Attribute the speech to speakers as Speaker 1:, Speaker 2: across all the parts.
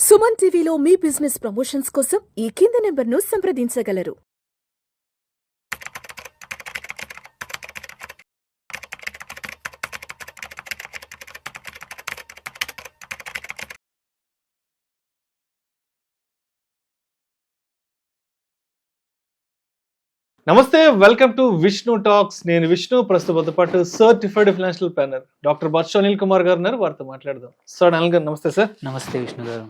Speaker 1: సుమన్ టీవీలో మీ business promotions కోసం ఈ కింది నెంబర్ను సంప్రదించగలరు.
Speaker 2: నమస్తే, వెల్కమ్ టు విష్ణు టాక్స్. నేను విష్ణు. ప్రస్తుతం పాటు certified financial planner doctor Barsha Anil Kumar గారు ఉన్నారు. వారితో మాట్లాడదాం. సార్ అనిల్ గారు నమస్తే. సార్
Speaker 3: నమస్తే విష్ణు గారు.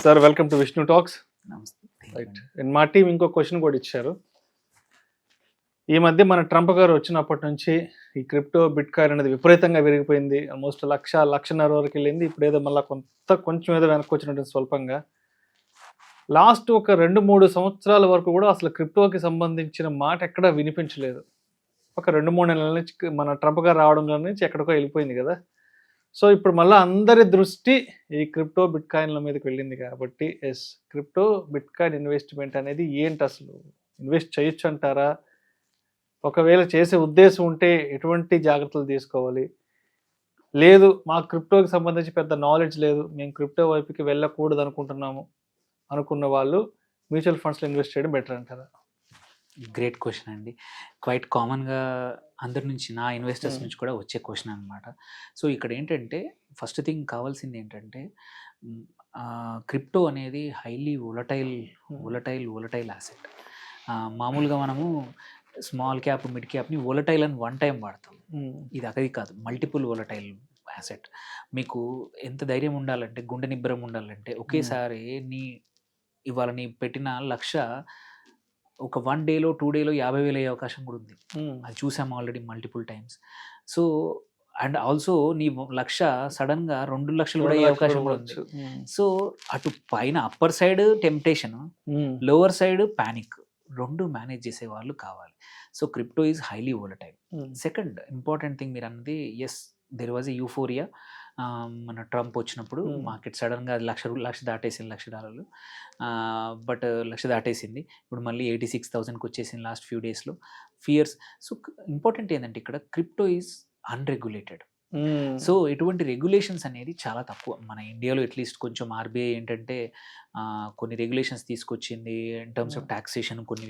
Speaker 2: Sir welcome to Vishnu talks.
Speaker 3: నమస్తే.
Speaker 2: రైట్. మా టీం ఇంకో క్వశ్చన్ కూడా ఇచ్చారు. ఈ మధ్య మన ట్రంప్ గారు వచ్చినప్పటి నుంచి ఈ క్రిప్టో బిట్ కాయిన్ అనేది విపరీతంగా పెరిగిపోయింది. ఆల్మోస్ట్ 1,00,000 వరకు వెళ్ళింది. ఇప్పుడు ఏదో మళ్ళీ కొంచెం ఏదో వెనక్కి వచ్చినట్టు స్వల్పంగా. లాస్ట్ ఒక 2-3 సంవత్సరాల వరకు కూడా అసలు క్రిప్టోకి సంబంధించిన మాట ఎక్కడా వినిపించలేదు. ఒక 2-3 నెలల నుంచి మన ట్రంప్ గారు రావడం నుంచి ఎక్కడికో వెళ్ళిపోయింది కదా. సో ఇప్పుడు మళ్ళీ అందరి దృష్టి ఈ క్రిప్టో బిట్ కాయిన్ల మీదకి వెళ్ళింది కాబట్టి క్రిప్టో బిట్ కాయిన్ ఇన్వెస్ట్మెంట్ అనేది ఏంటి, అసలు ఇన్వెస్ట్ చేయొచ్చు అంటారా? ఒకవేళ చేసే ఉద్దేశం ఉంటే ఎటువంటి జాగ్రత్తలు తీసుకోవాలి? లేదు, మాకు క్రిప్టోకి సంబంధించి పెద్ద నాలెడ్జ్ లేదు, మేము క్రిప్టో వైపుకి వెళ్ళకూడదు అనుకున్న వాళ్ళు మ్యూచువల్ ఫండ్స్లో ఇన్వెస్ట్ చేయడం బెటర్ అంటారా?
Speaker 3: గ్రేట్ క్వశ్చన్ అండి. క్వైట్ కామన్గా అందరి నుంచి, నా ఇన్వెస్టర్స్ నుంచి కూడా వచ్చే క్వశ్చన్ అనమాట. సో ఇక్కడ ఏంటంటే ఫస్ట్ థింగ్ కావాల్సింది ఏంటంటే క్రిప్టో అనేది హైలీ వోలటైల్ యాసెట్. మామూలుగా మనము స్మాల్ క్యాప్, మిడ్ క్యాప్ని వోలటైల్ అని వన్ టైం వాడతాం. ఇది అది కాదు, మల్టిపుల్ వోలటైల్ యాసెట్. మీకు ఎంత ధైర్యం ఉండాలంటే, గుండె నిబ్బరం ఉండాలంటే ఒకేసారి ఇవాళ నీ పెట్టిన 1,00,000 ఒక 1 డేలో 2 డేలో 50,000 అయ్యే అవకాశం కూడా ఉంది. అది చూసాము already multiple times. So and also నీ 1,00,000 సడన్గా 2,00,000 కూడా అయ్యే అవకాశం కూడా ఉంది. సో అటు పైన upper side temptation, lower side panic, రెండు మేనేజ్ చేసే వాళ్ళు కావాలి. So crypto is highly volatile. Second important thing మీరు అన్నది, as there was a euphoria. మన ట్రంప్ వచ్చినప్పుడు మార్కెట్ సడన్గా లక్ష దాటేసింది, $1,00,000. బట్ 1,00,000 దాటేసింది. ఇప్పుడు మళ్ళీ 86,000కి వచ్చేసింది లాస్ట్ ఫ్యూ డేస్లో. ఫియర్స్. సో ఇంపార్టెంట్ ఏంటంటే ఇక్కడ క్రిప్టో ఈజ్ అన్రెగ్యులేటెడ్. సో ఎటువంటి రెగ్యులేషన్స్ అనేది చాలా తక్కువ. మన ఇండియాలో అట్లీస్ట్ కొంచెం ఆర్బీఐ ఏంటంటే కొన్ని రెగ్యులేషన్స్ తీసుకొచ్చింది ఇన్ టర్మ్స్ ఆఫ్ టాక్సేషన్, కొన్ని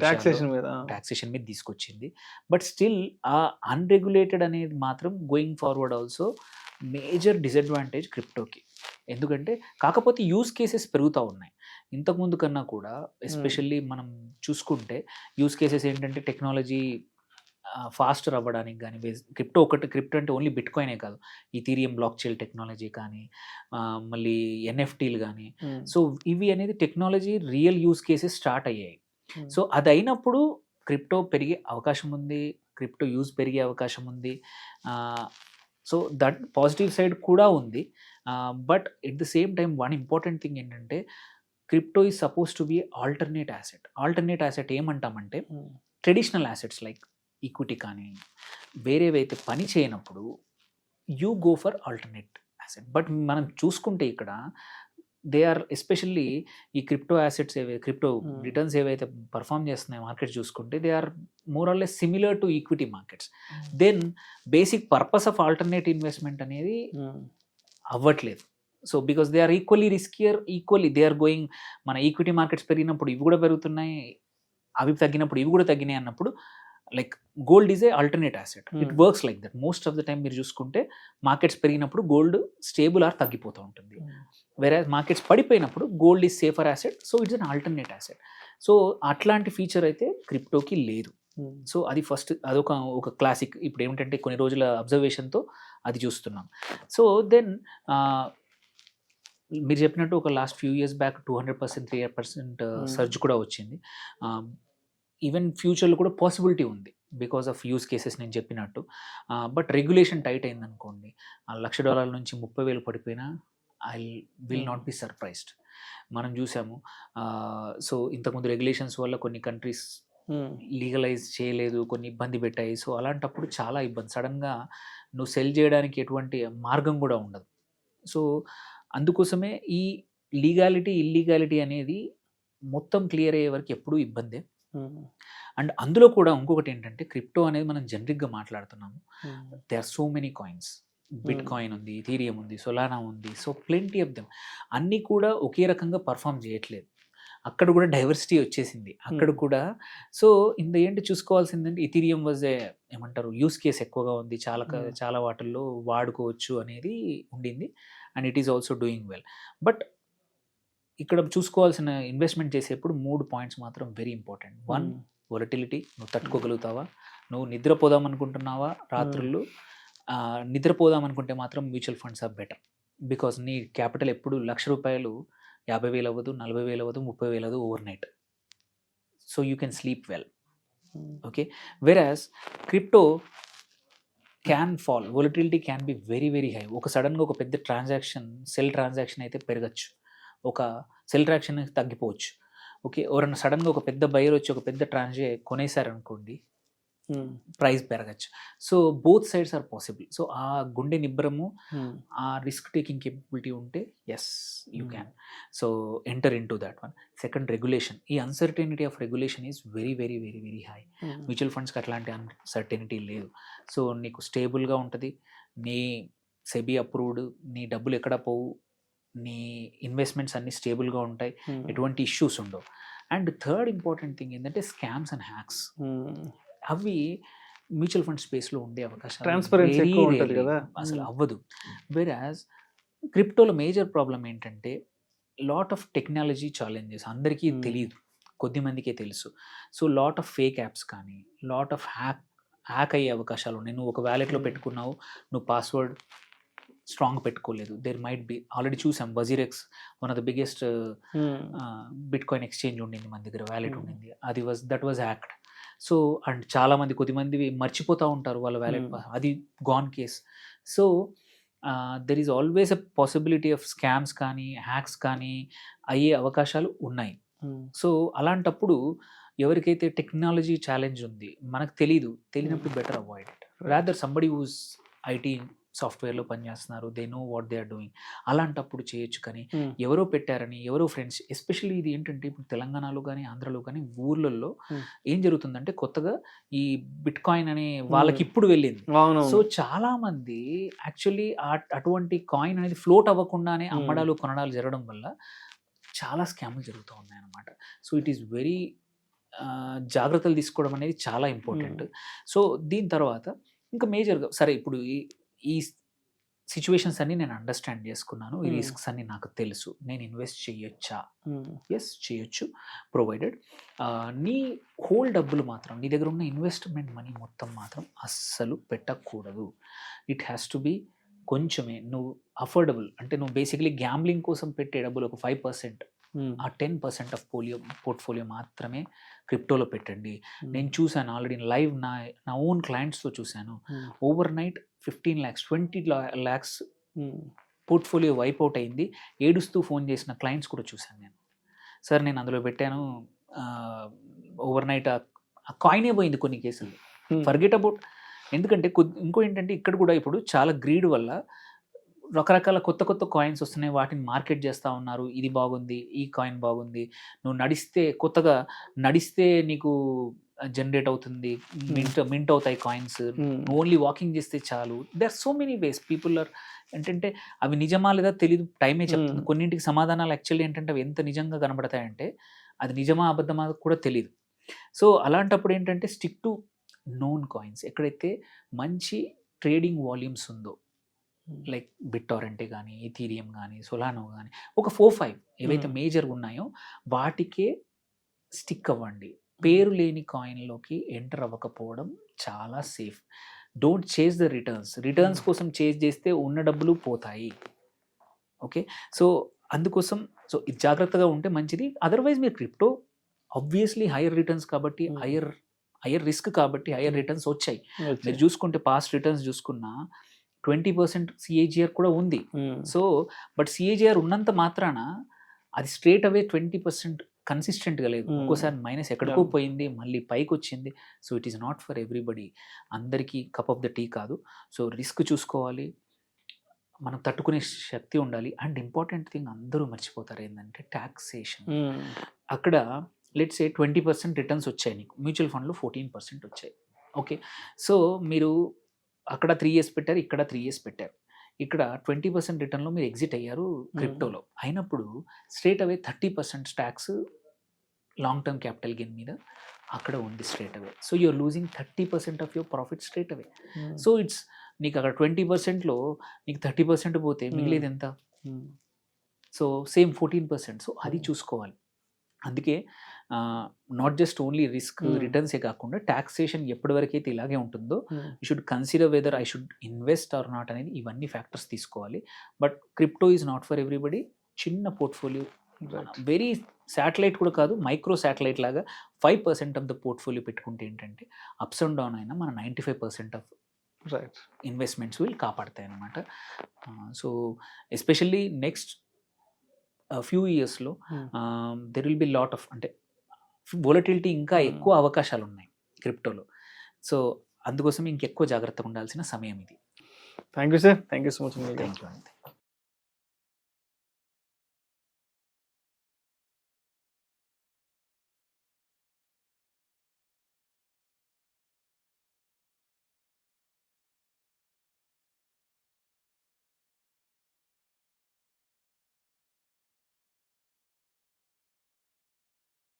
Speaker 3: టాక్సేషన్ మీద తీసుకొచ్చింది. బట్ స్టిల్ ఆ అన్రెగ్యులేటెడ్ అనేది మాత్రం going forward also major disadvantage క్రిప్టోకి. ఎందుకంటే కాకపోతే యూజ్ కేసెస్ పెరుగుతూ ఉన్నాయి ఇంతకుముందు కన్నా కూడా. ఎస్పెషల్లీ మనం చూసుకుంటే యూజ్ కేసెస్ ఏంటంటే టెక్నాలజీ ఫాస్టర్ అవ్వడానికి కానీ, క్రిప్టో అంటే ఓన్లీ బిట్ కాయినే కాదు, ఈథీరియం బ్లాక్ చైన్ టెక్నాలజీ కానీ, మళ్ళీ ఎన్ఎఫ్టీలు కానీ. సో ఇవి అనేది technology real use cases start అయ్యాయి. సో అది అయినప్పుడు క్రిప్టో పెరిగే అవకాశం ఉంది, క్రిప్టో యూజ్ పెరిగే అవకాశం ఉంది. సో దట్ పాజిటివ్ సైడ్ కూడా ఉంది. But at the same time one important thing ఏంటంటే crypto is suppose to be alternate asset. Alternate asset ఏమంటామంటే ట్రెడిషనల్ యాసెట్స్ లైక్ ఈక్విటీ కానీ వేరేవైతే పని చేయనప్పుడు you go for alternate asset. But మనం చూసుకుంటే ఇక్కడ దే ఆర్ ఎస్పెషల్లీ ఈ క్రిప్టో యాసెట్స్ క్రిప్టో రిటర్న్స్ ఏవైతే పర్ఫామ్ చేస్తున్నాయి మార్కెట్ చూసుకుంటే they are more or less similar to equity markets. Then basic purpose of alternate investment అనేది అవ్వట్లేదు. So because they are equally riskier, equally they are going. మన equity markets పెరిగినప్పుడు ఇవి కూడా పెరుగుతున్నాయి, అవి తగ్గినప్పుడు ఇవి కూడా తగ్గినాయి అన్నప్పుడు like gold is a alternate asset. It works like that. Most of the time మీరు చూసుకుంటే మార్కెట్స్ పెరిగినప్పుడు గోల్డ్ స్టేబుల్ ఆర్ తగ్గిపోతూ ఉంటుంది. వేరే మార్కెట్స్ పడిపోయినప్పుడు gold is safer asset. So it's an alternate asset. So అట్లాంటి ఫీచర్ అయితే క్రిప్టోకి లేదు. సో అది ఫస్ట్, అదొక క్లాసిక్. ఇప్పుడు ఏమిటంటే కొన్ని రోజుల అబ్జర్వేషన్తో అది చూస్తున్నాం. సో దెన్ మీరు చెప్పినట్టు ఒక last few years back 200%, 300% surge కూడా వచ్చింది. ఈవెన్ ఫ్యూచర్లో కూడా పాసిబిలిటీ ఉంది బికాస్ ఆఫ్ యూజ్ కేసెస్ నేను చెప్పినట్టు. బట్ రెగ్యులేషన్ టైట్ అయిందనుకోండి, $1,00,000 నుంచి 30,000 పడిపోయినా I will not be surprised. మనం చూసాము. సో ఇంతకుముందు రెగ్యులేషన్స్ వల్ల కొన్ని కంట్రీస్ లీగలైజ్ చేయలేదు, కొన్ని ఇబ్బంది పెట్టాయి. సో అలాంటప్పుడు చాలా ఇబ్బంది. సడన్గా నువ్వు సెల్ చేయడానికి ఎటువంటి మార్గం కూడా ఉండదు. సో అందుకోసమే ఈ ఇల్లీగాలిటీ అనేది మొత్తం క్లియర్ అయ్యే వరకు ఎప్పుడూ ఇబ్బందే. అండ్ అందులో కూడా ఇంకొకటి ఏంటంటే క్రిప్టో అనేది మనం జనరిక్గా మాట్లాడుతున్నాము. They are so many coins. Bitcoin ఉంది, ఇథీరియం ఉంది, సొలానా ఉంది. So plenty of them. అన్నీ కూడా ఒకే రకంగా పర్ఫామ్ చేయట్లేదు. అక్కడ కూడా డైవర్సిటీ వచ్చేసింది అక్కడ కూడా. సో ఇన్ ద ఎండ్ చూసుకోవాల్సిందంటే ఇథీరియం వాజ్ ఏమంటారు యూస్ కేస్ ఎక్కువగా ఉంది, చాలా వాటిల్లో వాడుకోవచ్చు అనేది ఉండింది. And it is also doing well. But ఇక్కడ చూసుకోవాల్సిన ఇన్వెస్ట్మెంట్ చేసేప్పుడు 3 పాయింట్స్ మాత్రం వెరీ ఇంపార్టెంట్. 1, వొలటిలిటీ. నువ్వు తట్టుకోగలుగుతావా? నువ్వు నిద్రపోదాం అనుకుంటున్నావా రాత్రులు? నిద్రపోదాం అనుకుంటే మాత్రం mutual funds are better. Because నీ క్యాపిటల్ ఎప్పుడు ₹1,00,000 50,000 అవ్వదు, 40,000 అవ్వదు, 30,000 అవ్వదు over night. So you can sleep well. Okay. Versus crypto can fall, volatility can be very very high. సడన్గా ఒక పెద్ద సెల్ ట్రాన్సాక్షన్ అయితే పెరగచ్చు, ఒక సెల్ ట్రాన్సాక్షన్ తగ్గిపోవచ్చు. ఓకే. ఎవరన్నా సడన్గా ఒక పెద్ద బయర్ వచ్చి ఒక పెద్ద కొనేసారనుకోండి, ప్రైస్ పెరగచ్చు. So both sides are possible. So ఆ గుండె నిబ్బరము, ఆ రిస్క్ టేకింగ్ కేపబిలిటీ ఉంటే yes you can. So enter into that one. Second, regulation. ఈ uncertainty of regulation is very very very very high. Mutual ఫండ్స్కి అట్లాంటి uncertainty లేదు. So నీకు స్టేబుల్గా ఉంటుంది, నీ సెబీ అప్రూవ్డ్, నీ డబ్బులు ఎక్కడ పోవు, నీ ఇన్వెస్ట్మెంట్స్ అన్ని స్టేబుల్గా ఉంటాయి, ఎటువంటి ఇష్యూస్ ఉండవు. అండ్ థర్డ్ ఇంపార్టెంట్ థింగ్ ఏంటంటే స్కామ్స్ అండ్ హ్యాక్స్. అవి మ్యూచువల్ ఫండ్ స్పేస్లో ఉండే అవకాశం
Speaker 2: ట్రాన్స్పరెన్సీ ఎక్కువ ఉంటుంది కదా,
Speaker 3: అసలు అవ్వదు. వెరాజ్ క్రిప్టోలో మేజర్ ప్రాబ్లం ఏంటంటే లాట్ ఆఫ్ టెక్నాలజీ ఛాలెంజెస్. అందరికీ తెలియదు, కొద్దిమందికే తెలుసు. So lot of fake apps కానీ, లాట్ ఆఫ్ హ్యాక్ అయ్యే అవకాశాలు ఉన్నాయి. నువ్వు ఒక వ్యాలెట్లో పెట్టుకున్నావు, నువ్వు పాస్వర్డ్ స్ట్రాంగ్ పెట్టుకోలేదు, దేర్ మైట్ బి. ఆల్రెడీ చూసాం, WazirX one of the biggest bitcoin exchange ఉండింది మన దగ్గర, వ్యాలెట్ ఉండింది, that was hacked. So and చాలామంది కొద్దిమంది మర్చిపోతూ ఉంటారు వాళ్ళ వ్యాలెట్, అది gone case. So there is always a possibility of scams కానీ హ్యాక్స్ కానీ అయ్యే అవకాశాలు ఉన్నాయి. సో అలాంటప్పుడు ఎవరికైతే టెక్నాలజీ ఛాలెంజ్ ఉంది, మనకు తెలియనప్పుడు better avoid it. Rather somebody who's IT సాఫ్ట్వేర్లో పనిచేస్తున్నారు, they know what they are doing, అలాంటప్పుడు చేయొచ్చు. కానీ ఎవరో పెట్టారని, ఎవరో ఫ్రెండ్స్, ఎస్పెషల్లీ ఇది ఏంటంటే ఇప్పుడు తెలంగాణలో కానీ ఆంధ్రలో కానీ ఊర్లలో ఏం జరుగుతుందంటే కొత్తగా ఈ బిట్ కాయిన్ అనే వాళ్ళకి ఇప్పుడు వెళ్ళింది. సో చాలా మంది యాక్చువల్లీ అటువంటి కాయిన్ అనేది ఫ్లోట్ అవ్వకుండానే అమ్మడాలు కొనడాలు జరగడం వల్ల చాలా స్కామ్లు జరుగుతూ ఉన్నాయి అన్నమాట. సో ఇట్ ఈస్ వెరీ జాగ్రత్తలు తీసుకోవడం అనేది చాలా ఇంపార్టెంట్. సో దీని తర్వాత ఇంకా మేజర్గా సరే ఇప్పుడు ఈ సిచ్యువేషన్స్ అన్ని నేను అండర్స్టాండ్ చేసుకున్నాను, ఈ రిస్క్స్ అన్ని నాకు తెలుసు, నేను ఇన్వెస్ట్ చేయొచ్చా? ఎస్ చేయొచ్చు, ప్రొవైడెడ్ నీ హోల్ డబ్బులు మాత్రం, నీ దగ్గర ఉన్న ఇన్వెస్ట్మెంట్ మనీ మొత్తం మాత్రం అస్సలు పెట్టకూడదు. ఇట్ హ్యాస్ టు బి కొంచెమే, నువ్వు అఫోర్డబుల్. అంటే నువ్వు బేసిక్లీ గ్యాంబ్లింగ్ కోసం పెట్టే డబ్బులు ఒక 5%, ఆ 10% ఆఫ్ పోర్ట్ఫోలియో మాత్రమే క్రిప్టోలో పెట్టండి. నేను చూశాను ఆల్రెడీ లైవ్, నా ఓన్ క్లయింట్స్తో చూశాను. Over night 15 lakhs 20 lakhs portfolio wipe out అయింది. ఏడుస్తూ ఫోన్ చేసిన క్లయింట్స్ కూడా చూశాను నేను. సార్ నేను అందులో పెట్టాను, ఓవర్ నైట్ ఆ కాయినే పోయింది కొన్ని కేసులు. Forget about. ఎందుకంటే ఇంకో ఏంటంటే ఇక్కడ కూడా ఇప్పుడు చాలా గ్రీడ్ వల్ల రకరకాల కొత్త కాయిన్స్ వస్తున్నాయి, వాటిని మార్కెట్ చేస్తూ ఉన్నారు. ఇది బాగుంది, ఈ కాయిన్ బాగుంది, నువ్వు కొత్తగా నడిస్తే నీకు జనరేట్ అవుతుంది, మింట్ అవుతాయి కాయిన్స్, ఓన్లీ వాకింగ్ చేస్తే చాలు. They are so many ways people are ఏంటంటే అవి నిజమా లేదా తెలియదు, టైమే చెప్తుంది. కొన్నింటికి సమాధానాలు యాక్చువల్లీ ఏంటంటే అవి ఎంత నిజంగా కనబడతాయంటే అది నిజమా అబద్ధమా కూడా తెలియదు. సో అలాంటప్పుడు ఏంటంటే స్టిక్ టు నోన్ కాయిన్స్. ఎక్కడైతే మంచి ట్రేడింగ్ వాల్యూమ్స్ ఉందో, లైక్ బిట్టారెంట్ కానీ, ఇథీరియం కానీ, సొలానో కానీ, ఒక 4-5 ఏవైతే మేజర్గా ఉన్నాయో వాటికే స్టిక్ అవ్వండి. పేరు లేని కాయిన్లోకి ఎంటర్ అవ్వకపోవడం చాలా safe. Don't chase the returns కోసం చేజ్ చేస్తే ఉన్న డబ్బులు పోతాయి. ఓకే. సో అందుకోసం ఇది జాగ్రత్తగా ఉంటే మంచిది. అదర్వైజ్ మీరు క్రిప్టో ఆబ్వియస్లీ హైయర్ రిటర్న్స్ కాబట్టి, హైయర్ రిస్క్ కాబట్టి హైయర్ రిటర్న్స్ వచ్చాయి. మీరు చూసుకుంటే పాస్ట్ రిటర్న్స్ చూసుకున్నా 20% CAGR కూడా ఉంది. సో బట్ CAGR ఉన్నంత మాత్రాన అది స్ట్రేట్ అవే 20% కన్సిస్టెంట్గా లేదు. ఒక్కోసారి మైనస్ ఎక్కడికో పోయింది, మళ్ళీ పైకి వచ్చింది. So it is not for everybody, అందరికీ కప్ ఆఫ్ ద టీ కాదు. సో రిస్క్ చూసుకోవాలి, మనం తట్టుకునే శక్తి ఉండాలి. అండ్ ఇంపార్టెంట్ థింగ్ అందరూ మర్చిపోతారు ఏంటంటే టాక్సేషన్. అక్కడ లెట్స్ సే 20% రిటర్న్స్ వచ్చాయి, నీకు మ్యూచువల్ ఫండ్లో 14% వచ్చాయి. ఓకే. సో మీరు అక్కడ 3 years పెట్టారు, ఇక్కడ 3 years పెట్టారు. ఇక్కడ 20% రిటర్న్లో మీరు ఎగ్జిట్ అయ్యారు క్రిప్టోలో. అయినప్పుడు straight away 30% tax long term capital gain మీద అక్కడ ఉంది straight away. So you're losing 30% of your profit straight away. So it's నీకు అక్కడ 20%లో నీకు 30% పోతే మిగిలేదు ఎంత? So same 14%. సో అది చూసుకోవాలి. అందుకే నాట్ జస్ట్ ఓన్లీ రిస్క్ రిటర్న్సే కాకుండా ట్యాక్సేషన్ ఎప్పటివరకైతే ఇలాగే ఉంటుందో you should consider weather I should invest are not అనేది ఇవన్నీ ఫ్యాక్టర్స్ తీసుకోవాలి. But crypto is not for everybody. చిన్న పోర్ట్ఫోలియో, వెరీ శాటిలైట్ కూడా కాదు, మైక్రో శాటిలైట్ లాగా 5% ఆఫ్ ద పోర్ట్ఫోలియో పెట్టుకుంటే ఏంటంటే అప్స్ అండ్ డౌన్ అయినా మన 95% ఆఫ్ ఇన్వెస్ట్మెంట్స్ విల్ కాపాడతాయి అన్నమాట. సో ఎస్పెషల్లీ నెక్స్ట్ ఫ్యూ ఇయర్స్లో there will be lot of అంటే వోలటిలిటీ ఇంకా ఎక్కువ అవకాశాలు ఉన్నాయి క్రిప్టోలో. సో అందుకోసం ఇంకెక్కువ జాగ్రత్తగా ఉండాల్సిన సమయం ఇది.
Speaker 2: Thank you sir, thank you so much.
Speaker 3: Thank you అండి.